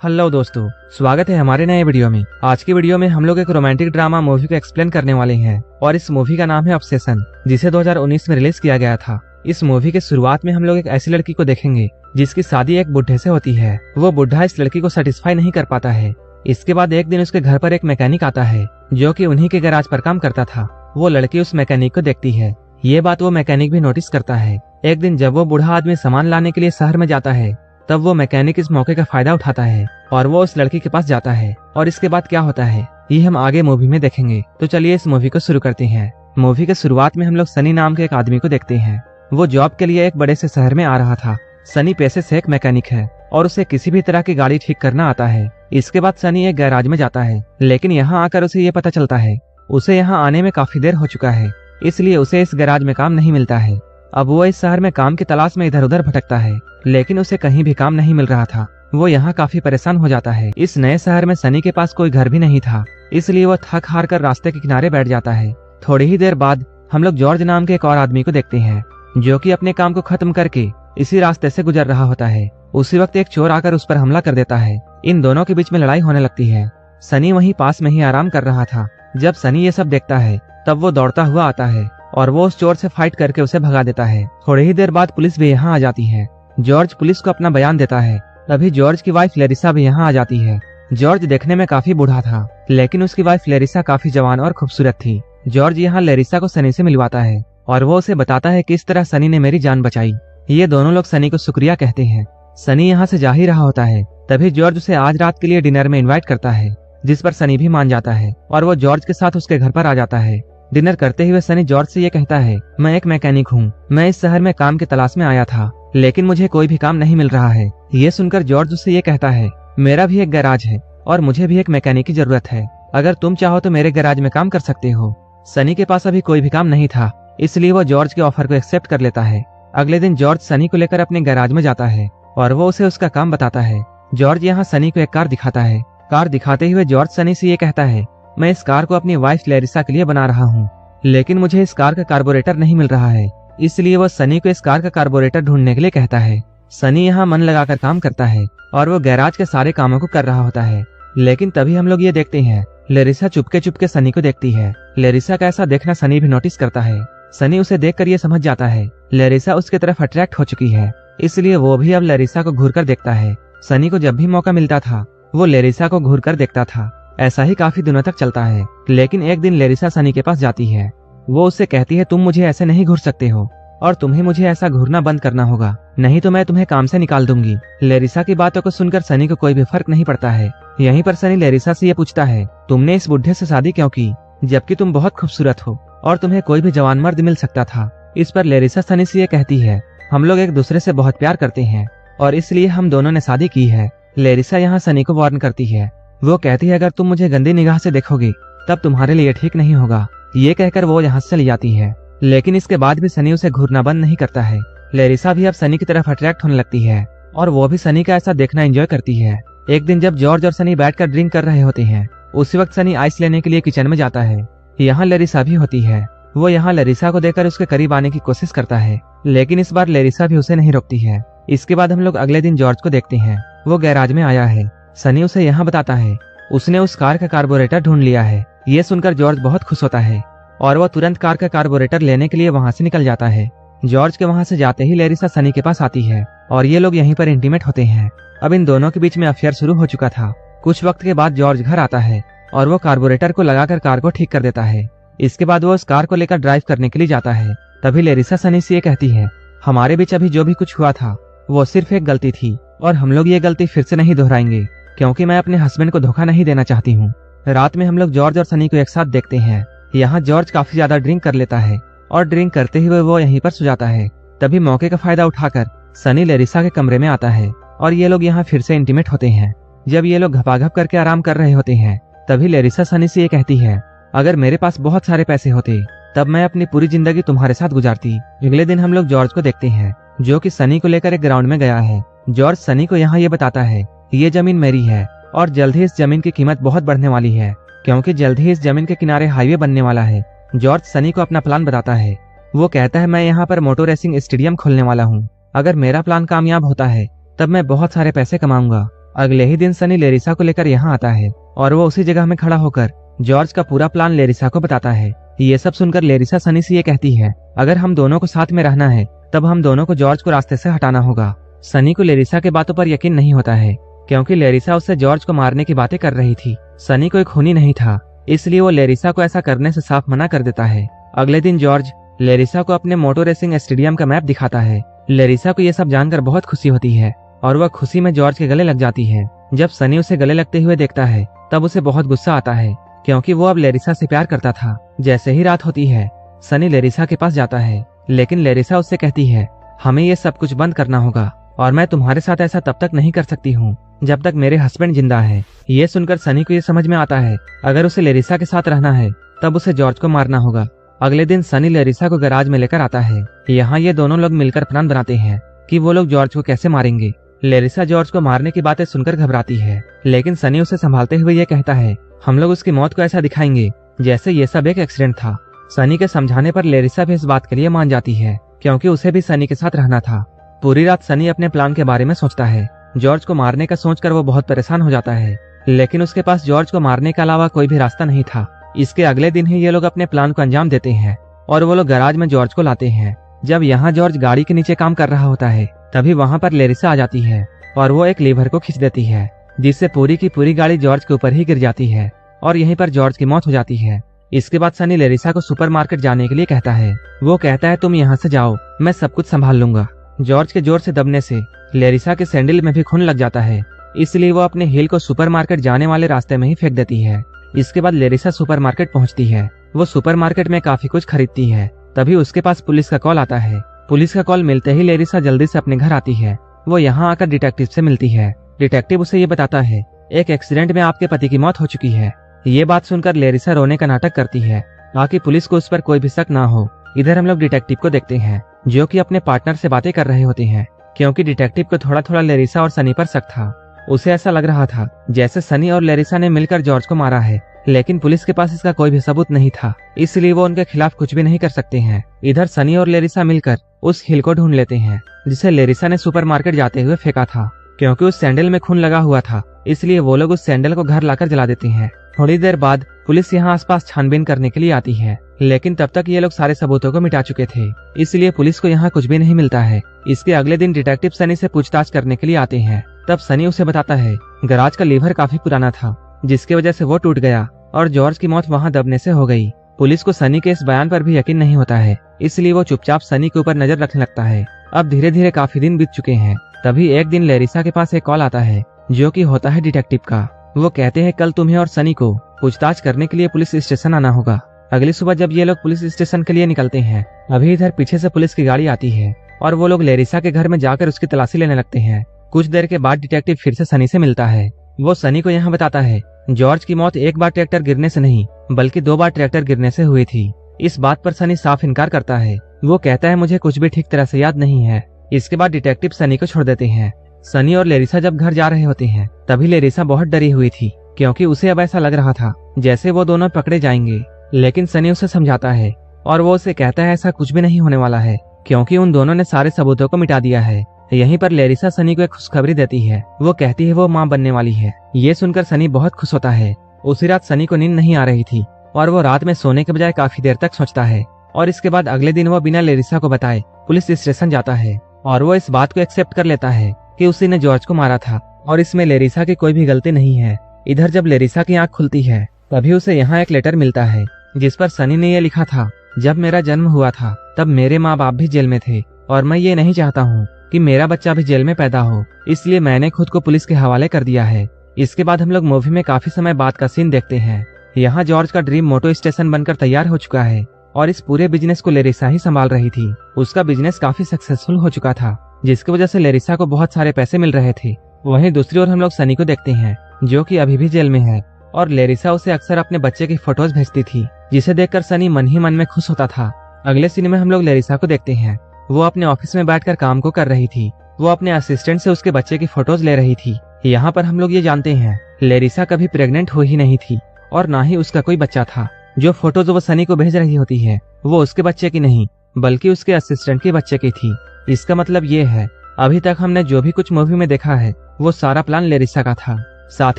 Hello दोस्तों, स्वागत है हमारे नए वीडियो में। आज की वीडियो में हम लोग एक रोमांटिक ड्रामा मूवी को एक्सप्लेन करने वाले हैं और इस मूवी का नाम है ऑब्सेशन, जिसे 2019 में रिलीज किया गया था। इस मूवी के शुरुआत में हम लोग एक ऐसी लड़की को देखेंगे जिसकी शादी एक बुढ़े से होती है। वो बुढ़ा इस लड़की को सेटिस्फाई नहीं कर पाता है। इसके बाद एक दिन उसके घर पर एक मैकेनिक आता है जो कि उन्हीं के गैराज पर काम करता था। वो लड़की उस मैकेनिक को देखती है। ये बात वो मैकेनिक भी नोटिस करता है। एक दिन जब वो बूढ़ा आदमी सामान लाने के लिए शहर में जाता है, तब वो मैकेनिक इस मौके का फायदा उठाता है और वो उस लड़की के पास जाता है। और इसके बाद क्या होता है ये हम आगे मूवी में देखेंगे। तो चलिए इस मूवी को शुरू करते हैं। मूवी के शुरुआत में हम लोग सनी नाम के एक आदमी को देखते हैं। वो जॉब के लिए एक बड़े से शहर में आ रहा था। सनी पेशे से एक मैकेनिक है और उसे किसी भी तरह की गाड़ी ठीक करना आता है। इसके बाद सनी एक गैराज में जाता है, लेकिन यहाँ आकर उसे ये पता चलता है उसे यहाँ आने में काफी देर हो चुका है, इसलिए उसे इस गैराज में काम नहीं मिलता है। अब वो इस शहर में काम की तलाश में इधर उधर भटकता है, लेकिन उसे कहीं भी काम नहीं मिल रहा था। वो यहाँ काफी परेशान हो जाता है। इस नए शहर में सनी के पास कोई घर भी नहीं था, इसलिए वो थक हार कर रास्ते के किनारे बैठ जाता है। थोड़ी ही देर बाद हम लोग जॉर्ज नाम के एक और आदमी को देखते हैं जो कि अपने काम को खत्म करके इसी रास्ते से गुजर रहा होता है। उसी वक्त एक चोर आकर उस पर हमला कर देता है। इन दोनों के बीच में लड़ाई होने लगती है। सनी वहीं पास में ही आराम कर रहा था। जब सनी ये सब देखता है तब वो दौड़ता हुआ आता है और वो उस चोर से फाइट करके उसे भगा देता है। थोड़ी ही देर बाद पुलिस भी यहाँ आ जाती है। जॉर्ज पुलिस को अपना बयान देता है। तभी जॉर्ज की वाइफ लेरिसा भी यहाँ आ जाती है। जॉर्ज देखने में काफी बूढ़ा था, लेकिन उसकी वाइफ लेरिसा काफी जवान और खूबसूरत थी। जॉर्ज यहाँ लेरिसा को सनी से मिलवाता है और वो उसे बताता है किस तरह सनी ने मेरी जान बचाई। ये दोनों लोग सनी को शुक्रिया कहते हैं। सनी यहाँ से जा ही रहा होता है, तभी जॉर्ज उसे आज रात के लिए डिनर में इन्वाइट करता है, जिस पर सनी भी मान जाता है और वो जॉर्ज के साथ उसके घर पर आ जाता है। डिनर करते हुए सनी जॉर्ज से ये कहता है, मैं एक मैकेनिक हूँ। मैं इस शहर में काम की तलाश में आया था, लेकिन मुझे कोई भी काम नहीं मिल रहा है। ये सुनकर जॉर्ज उससे ये कहता है, मेरा भी एक गैराज है और मुझे भी एक मैकेनिक की जरूरत है। अगर तुम चाहो तो मेरे गैराज में काम कर सकते हो। सनी के पास अभी कोई भी काम नहीं था, इसलिए वो जॉर्ज के ऑफर को एक्सेप्ट कर लेता है। अगले दिन जॉर्ज सनी को लेकर अपने गैराज में जाता है और वो उसे उसका काम बताता है। जॉर्ज यहाँ सनी को एक कार दिखाता है। कार दिखाते हुए जॉर्ज सनी से ये कहता है, मैं इस कार को अपनी वाइफ लेरिसा के लिए बना रहा हूँ, लेकिन मुझे इस कार का कार्बोरेटर नहीं मिल रहा है। इसलिए वो सनी को इस कार का कार्बोरेटर ढूंढने के लिए कहता है। सनी यहाँ मन लगाकर काम करता है और वो गैराज के सारे कामों को कर रहा होता है। लेकिन तभी हम लोग ये देखते हैं लेरिसा चुपके चुपके सनी को देखती है। लेरिसा का ऐसा देखना सनी भी नोटिस करता है। सनी उसे देखकर ये समझ जाता है लेरिसा उसके तरफ अट्रैक्ट हो चुकी है, इसलिए वो भी अब लेरिसा को घूर कर देखता है। सनी को जब भी मौका मिलता था वो लेरिसा को घूर कर देखता था। ऐसा ही काफी दिनों तक चलता है, लेकिन एक दिन लेरिसा सनी के पास जाती है। वो उससे कहती है, तुम मुझे ऐसे नहीं घूर सकते हो और तुम्हें मुझे ऐसा घूरना बंद करना होगा, नहीं तो मैं तुम्हें काम से निकाल दूंगी। लेरिसा की बातों को सुनकर सनी को कोई भी फर्क नहीं पड़ता है। यहीं पर सनी लेरिसा से ये पूछता है, तुमने इस बुढ़े से शादी क्यों की, जबकि तुम बहुत खूबसूरत हो और तुम्हें कोई भी जवान मर्द मिल सकता था। इस पर लेरिसा सनी से ये कहती है, हम लोग एक दूसरे से बहुत प्यार करते हैं और इसलिए हम दोनों ने शादी की है। लेरिसा यहाँ सनी को वार्न करती है। वो कहती है, अगर तुम मुझे गंदी निगाह से देखोगे तब तुम्हारे लिए ठीक नहीं होगा। ये कहकर वो यहाँ से चली जाती है, लेकिन इसके बाद भी सनी उसे घूरना बंद नहीं करता है। लेरिसा भी अब सनी की तरफ अट्रैक्ट होने लगती है और वो भी सनी का ऐसा देखना एंजॉय करती है। एक दिन जब जॉर्ज और सनी बैठकर ड्रिंक कर रहे होते हैं, उसी वक्त सनी आइस लेने के लिए किचन में जाता है। यहाँ लेरिसा भी होती है। वो यहाँ लेरिसा को देखकर उसके करीब आने की कोशिश करता है, लेकिन इस बार लेरिसा भी उसे नहीं रोकती है। इसके बाद हम लोग अगले दिन जॉर्ज को देखते हैं। वो गैराज में आया है। सनी उसे यहाँ बताता है उसने उस कार का कार्बोरेटर ढूंढ लिया है। ये सुनकर जॉर्ज बहुत खुश होता है और वो तुरंत कार का कार्बोरेटर लेने के लिए वहाँ से निकल जाता है। जॉर्ज के वहाँ से जाते ही लेरिसा सनी के पास आती है और ये लोग यहीं पर इंटीमेट होते हैं। अब इन दोनों के बीच में अफेयर शुरू हो चुका था। कुछ वक्त के बाद जॉर्ज घर आता है और वो कार्बोरेटर को लगाकर कार को ठीक कर देता है। इसके बाद वो उस कार को लेकर ड्राइव करने के लिए जाता है। तभी लेरिसा सनी से ये कहती है, हमारे बीच अभी जो भी कुछ हुआ था वो सिर्फ एक गलती थी और हम लोग ये गलती फिर से नहीं दोहराएंगे, क्योंकि मैं अपने हस्बैंड को धोखा नहीं देना चाहती हूँ। रात में हम लोग जॉर्ज और सनी को एक साथ देखते हैं। यहाँ जॉर्ज काफी ज्यादा ड्रिंक कर लेता है और ड्रिंक करते हुए वो यहीं पर सो जाता है। तभी मौके का फायदा उठाकर सनी लेरिसा के कमरे में आता है और ये लोग यहाँ फिर से इंटीमेट होते हैं। जब ये लोग घपाघप करके आराम कर रहे होते हैं, तभी लेरिसा सनी से ये कहती है, अगर मेरे पास बहुत सारे पैसे होते तब मैं अपनी पूरी जिंदगी तुम्हारे साथ गुजारती। अगले दिन हम लोग जॉर्ज को देखते हैं जो कि सनी को लेकर एक ग्राउंड में गया है। जॉर्ज सनी को यहाँ ये बताता है, ये जमीन मेरी है और जल्द ही इस जमीन की कीमत बहुत बढ़ने वाली है, क्योंकि जल्द ही इस जमीन के किनारे हाईवे बनने वाला है। जॉर्ज सनी को अपना प्लान बताता है। वो कहता है, मैं यहाँ पर मोटर रेसिंग स्टेडियम खोलने वाला हूँ। अगर मेरा प्लान कामयाब होता है तब मैं बहुत सारे पैसे कमाऊंगा। अगले ही दिन सनी लेरिसा को लेकर यहाँ आता है और वो उसी जगह में खड़ा होकर जॉर्ज का पूरा प्लान लेरिसा को बताता है। ये सब सुनकर लेरिसा सनी से ये कहती है, अगर हम दोनों को साथ में रहना है तब हम दोनों को जॉर्ज को रास्ते से हटाना होगा। सनी को लेरिसा के बातों पर यकीन नहीं होता है, क्योंकि लेरिसा उससे जॉर्ज को मारने की बातें कर रही थी। सनी कोई खूनी नहीं था, इसलिए वो लेरिसा को ऐसा करने से साफ मना कर देता है। अगले दिन जॉर्ज लेरिसा को अपने मोटो रेसिंग स्टेडियम का मैप दिखाता है। लेरिसा को यह सब जानकर बहुत खुशी होती है और वह खुशी में जॉर्ज के गले लग जाती है। जब सनी उसे गले लगते हुए देखता है तब उसे बहुत गुस्सा आता है, क्योंकि वो अब लेरिसा से प्यार करता था। जैसे ही रात होती है सनी लेरिसा के पास जाता है, लेकिन लेरिसा उससे कहती है, हमें ये सब कुछ बंद करना होगा और मैं तुम्हारे साथ ऐसा तब तक नहीं कर सकती हूँ जब तक मेरे हस्बैंड जिंदा है। ये सुनकर सनी को ये समझ में आता है, अगर उसे लेरिसा के साथ रहना है तब उसे जॉर्ज को मारना होगा। अगले दिन सनी लेरिसा को गैराज में लेकर आता है। यहाँ ये दोनों लोग मिलकर प्लान बनाते हैं कि वो लोग जॉर्ज को कैसे मारेंगे। लेरिसा जॉर्ज को मारने की बातें सुनकर घबराती है, लेकिन सनी उसे संभालते हुए ये कहता है, हम लोग उसकी मौत को ऐसा दिखाएंगे जैसे ये सब एक एक्सीडेंट था। सनी के समझाने पर लेरिसा भी इस बात के लिए मान जाती है, क्योंकि उसे भी सनी के साथ रहना था। पूरी रात सनी अपने प्लान के बारे में सोचता है। जॉर्ज को मारने का सोचकर वो बहुत परेशान हो जाता है, लेकिन उसके पास जॉर्ज को मारने के अलावा कोई भी रास्ता नहीं था। इसके अगले दिन ही ये लोग अपने प्लान को अंजाम देते हैं और वो लोग गैराज में जॉर्ज को लाते हैं। जब यहाँ जॉर्ज गाड़ी के नीचे काम कर रहा होता है तभी वहाँ पर लेरिसा आ जाती है और वो एक लीवर को खींच देती है, जिससे पूरी की पूरी गाड़ी जॉर्ज के ऊपर ही गिर जाती है और यहीं पर जॉर्ज की मौत हो जाती है। इसके बाद सनी लेरिसा को सुपरमार्केट जाने के लिए कहता है। वो कहता है, तुम यहाँ से जाओ, मैं सब कुछ संभाल लूंगा। जॉर्ज के जोर से दबने से लेरिसा के सैंडल में भी खून लग जाता है, इसलिए वो अपने हील को सुपरमार्केट जाने वाले रास्ते में ही फेंक देती है। इसके बाद लेरिसा सुपरमार्केट पहुंचती है। वो सुपरमार्केट में काफी कुछ खरीदती है। तभी उसके पास पुलिस का कॉल आता है। पुलिस का कॉल मिलते ही लेरिसा जल्दी से अपने घर आती है। वो यहाँ आकर डिटेक्टिव से मिलती है। डिटेक्टिव उसे ये बताता है, एक एक्सीडेंट में आपके पति की मौत हो चुकी है। ये बात सुनकर लेरिसा रोने का नाटक करती है ताकि पुलिस को उस पर कोई भी शक ना हो। इधर हम लोग डिटेक्टिव को देखते हैं, जो कि अपने पार्टनर से बातें कर रहे होते हैं, क्योंकि डिटेक्टिव को थोड़ा थोड़ा लेरिसा और सनी पर शक था। उसे ऐसा लग रहा था जैसे सनी और लेरिसा ने मिलकर जॉर्ज को मारा है, लेकिन पुलिस के पास इसका कोई भी सबूत नहीं था, इसलिए वो उनके खिलाफ कुछ भी नहीं कर सकते हैं। इधर सनी और लेरिसा मिलकर उस हिल को ढूंढ लेते हैं जिसे लेरिसा ने सुपरमार्केट जाते हुए फेंका था। क्योंकि उस सैंडल में खून लगा हुआ था, इसलिए वो लोग उस सैंडल को घर लाकर जला देते हैं। थोड़ी देर बाद पुलिस यहाँ आसपास छानबीन करने के लिए आती है, लेकिन तब तक ये लोग सारे सबूतों को मिटा चुके थे, इसलिए पुलिस को यहाँ कुछ भी नहीं मिलता है। इसके अगले दिन डिटेक्टिव सनी से पूछताछ करने के लिए आते हैं। तब सनी उसे बताता है, गैराज का लीवर काफी पुराना था, जिसकी वजह से वो टूट गया और जॉर्ज की मौत वहाँ दबने से हो गई। पुलिस को सनी के इस बयान पर भी यकीन नहीं होता है, इसलिए वो चुपचाप सनी के ऊपर नजर रखने लगता है। अब धीरे धीरे काफी दिन बीत चुके हैं। तभी एक दिन लेरिसा के पास एक कॉल आता है, जो कि होता है डिटेक्टिव का। वो कहते हैं, कल तुम्हें और सनी को पूछताछ करने के लिए पुलिस स्टेशन आना होगा। अगली सुबह जब ये लोग पुलिस स्टेशन के लिए निकलते हैं, अभी इधर पीछे से पुलिस की गाड़ी आती है और वो लोग लेरिसा के घर में जाकर उसकी तलाशी लेने लगते हैं। कुछ देर के बाद डिटेक्टिव फिर से सनी से मिलता है। वो सनी को यहाँ बताता है, जॉर्ज की मौत एक बार ट्रैक्टर गिरने से नहीं बल्कि 2 बार ट्रैक्टर गिरने से हुई थी। इस बात पर सनी साफ इनकार करता है। वो कहता है, मुझे कुछ भी ठीक तरह से याद नहीं है। इसके बाद डिटेक्टिव सनी को छोड़ देते हैं। सनी और लेरिसा जब घर जा रहे होते हैं, तभी लेरिसा बहुत डरी हुई थी, क्योंकि उसे अब ऐसा लग रहा था जैसे वो दोनों पकड़े जाएंगे। लेकिन सनी उसे समझाता है और वो उसे कहता है, ऐसा कुछ भी नहीं होने वाला है, क्योंकि उन दोनों ने सारे सबूतों को मिटा दिया है। यहीं पर लेरिसा सनी को एक खुशखबरी देती है। वो कहती है वो माँ बनने वाली है। ये सुनकर सनी बहुत खुश होता है। उसी रात सनी को नींद नहीं आ रही थी और वो रात में सोने के बजाय काफी देर तक सोचता है। और इसके बाद अगले दिन वो बिना लेरिसा को बताए पुलिस स्टेशन जाता है और वो इस बात को एक्सेप्ट कर लेता है कि उसी ने जॉर्ज को मारा था और इसमें लेरिसा की कोई भी गलती नहीं है। इधर जब लेरिसा की आंख खुलती है, तभी उसे यहाँ एक लेटर मिलता है, जिस पर सनी ने यह लिखा था, जब मेरा जन्म हुआ था तब मेरे माँ बाप भी जेल में थे और मैं ये नहीं चाहता हूँ कि मेरा बच्चा भी जेल में पैदा हो, इसलिए मैंने खुद को पुलिस के हवाले कर दिया है। इसके बाद हम लोग मूवी में काफी समय बाद का सीन देखते हैं। यहाँ जॉर्ज का ड्रीम मोटो स्टेशन बनकर तैयार हो चुका है और इस पूरे बिजनेस को लेरिसा ही संभाल रही थी। उसका बिजनेस काफी सक्सेसफुल हो चुका था, जिसकी वजह से लेरिसा को बहुत सारे पैसे मिल रहे थे। वहीं दूसरी ओर हम लोग सनी को देखते हैं, जो कि अभी भी जेल में है और लेरिसा उसे अक्सर अपने बच्चे की फोटोज भेजती थी, जिसे देखकर सनी मन ही मन में खुश होता था। अगले सीन में हम लोग लेरिसा को देखते हैं। वो अपने ऑफिस में बैठकर काम को कर रही थी। वो अपने असिस्टेंट से उसके बच्चे की फोटोज ले रही थी। यहाँ पर हम लोग ये जानते हैं, लेरिसा कभी प्रेग्नेंट हुई ही नहीं थी और ना ही उसका कोई बच्चा था। जो फोटोज वो सनी को भेज रही होती है, वो उसके बच्चे की नहीं बल्कि उसके असिस्टेंट के बच्चे की थी। इसका मतलब ये है अभी तक हमने जो भी कुछ मूवी में देखा है वो सारा प्लान लेरिसा का था। साथ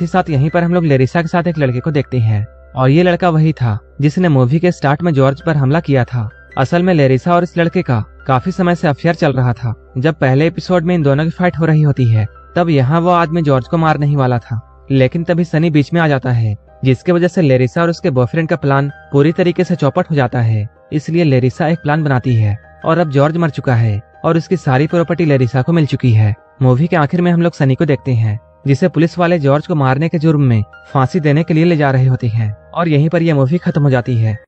ही साथ यहीं पर हम लोग लेरिसा के साथ एक लड़के को देखते हैं और ये लड़का वही था जिसने मूवी के स्टार्ट में जॉर्ज पर हमला किया था। असल में लेरिसा और इस लड़के का काफी समय से अफेयर चल रहा था। जब पहले एपिसोड में इन दोनों की फाइट हो रही होती है तब यहाँ वो आदमी जॉर्ज को मारने ही वाला था, लेकिन तभी सनी बीच में आ जाता है, जिसकी वजह से लेरिसा और उसके बॉयफ्रेंड का प्लान पूरी तरीके से चौपट हो जाता है। इसलिए लेरिसा एक प्लान बनाती है और अब जॉर्ज मर चुका है और उसकी सारी प्रॉपर्टी लेरिसा को मिल चुकी है। मूवी के आखिर में हम लोग सनी को देखते हैं जिसे पुलिस वाले जॉर्ज को मारने के जुर्म में फांसी देने के लिए ले जा रहे होते हैं और यहीं पर यह मूवी खत्म हो जाती है।